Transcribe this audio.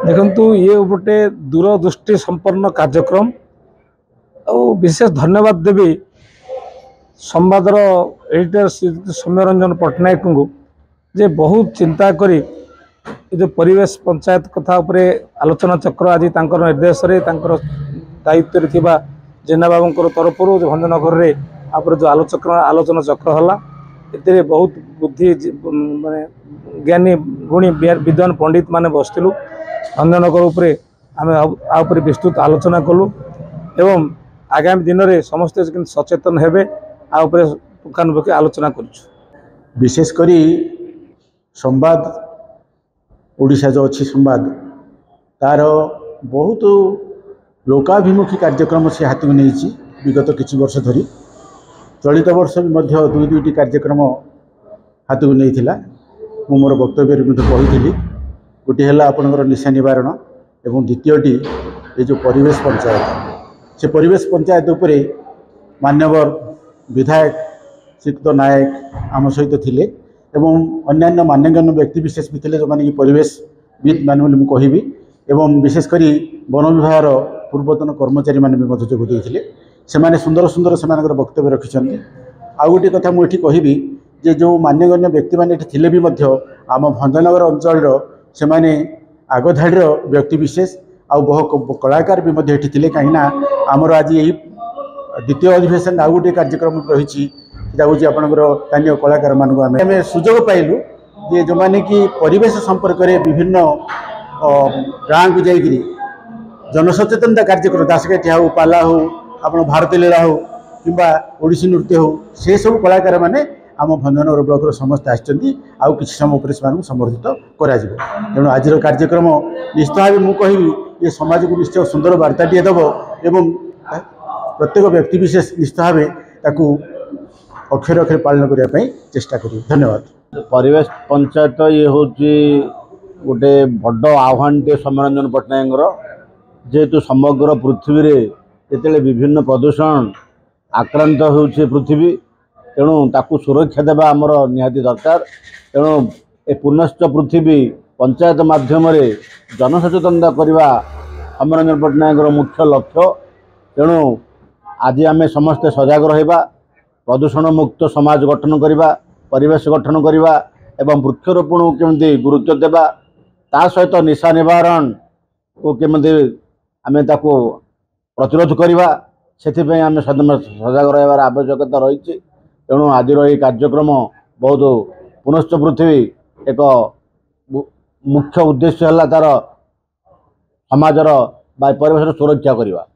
देखु ये गोटे दूरदृष्टि संपन्न कार्यक्रम और विशेष धन्यवाद देवी संवादर एडिटर श्री सौम्यरंजन पट्टनायक को जे बहुत चिंता करी जो परिवेश पंचायत कथा उपरे आलोचना चक्र आज निर्देश दायित्व थिबा जेना बाबू तरफ जो भंजनगर में जो आलोचना चक्र है ए बहुत बुद्धि माने ज्ञानी गुणी विद्वान पंडित माने बसलु भंजनगर उपरे आम विस्तृत आलोचना कलु एवं आगामी दिन में समस्ते सचेतन हेबे पुखानुपुखी आलोचना करूँ। विशेषकर संवाद ओडिशा जो अच्छी संवाद तार बहुत लोकाभिमुखी कार्यक्रम से हाथ में नहीं विगत किसी वर्ष धरी चलित वर्ष भी दुई दुईटी कार्यक्रम हाथ को नहीं मु मोर वक्तव्य कही गोटे है आपणकर निशा निवारण एवं द्वितीयटी ये जो परिवेश पंचायत से परिवेश पंचायत उपरे मान्यवर विधायक श्रीयुक्त नायक आम सहित थिले एवं अन्यान्य मान्यगण्य व्यक्ति विशेष भी थे जो माने परिवेशविद मान कहि एवं विशेषकर वन विभाग पूर्वतन कर्मचारी मैंने जोग देते से सुंदर सुंदर से वक्तव्य रखिंट आउ गोटे कथा मुझे कहि जे जो मान्यगण्य व्यक्ति मैंने थिले भी आम भंजनगर अंचल से आगधाड़ी व्यक्ति विशेष आउ बहु कलाकार भी थे कहीं आमर आज यही द्वितीय अधिवेशन आउ गोटे कार्यक्रम रही हूँ आपंकर स्थानीय कलाकार मानक आम सुजोग पाइलु जे जो मैंने कि परिवेश संपर्क में विभिन्न गाँव को जाकरी जनसचेतनता कार्यक्रम दासकाठिया हो पाला हो आप भारत लीला हो कि ओडिसी नृत्य हो से सब कलाकार मैंने आम भंजनगर ब्लॉक समस्त आछि समय पर समर्थित करा तेणु आज कार्यक्रम निश्चित भाव मुझे ये समाज को निश्चय सुंदर वार्ताटे देव एवं प्रत्येक व्यक्ति विशेष निश्चित भाव ताकू अक्षर अक्षर पालन करने चेष्टा करें। धन्यवाद। परिवेश पंचायत ये हूँ गोटे बड़ आह्वान टे सौम्यरंजन पट्टनायक जेहेतु समग्र पृथ्वी रे जिते विभिन्न प्रदूषण आक्रांत हो पृथ्वी तेणु ताकू सुरक्षा देवा आमर निहाती दरकार तेणु ए पुनश्च पृथ्वी पंचायत माध्यम जनसचेतनता करवा सौम्यरंजन पट्टनायक मुख्य लक्ष्य तेणु आज आम समस्ते सजग रहा प्रदूषण मुक्त समाज गठन करवा परिवेश गठन करवा एवं वृक्षरोपण को केमती गुरुत्व देवा ता सहित निशा निवारण को केमती आम ताकू प्रतिरोध करवा से आम सजग रहार आवश्यकता रही तेणु आज ये कार्यक्रम बहुत पुनश्च पृथ्वी एक मुख्य उद्देश्य है तार समाजर परिवेश सुरक्षा करवा।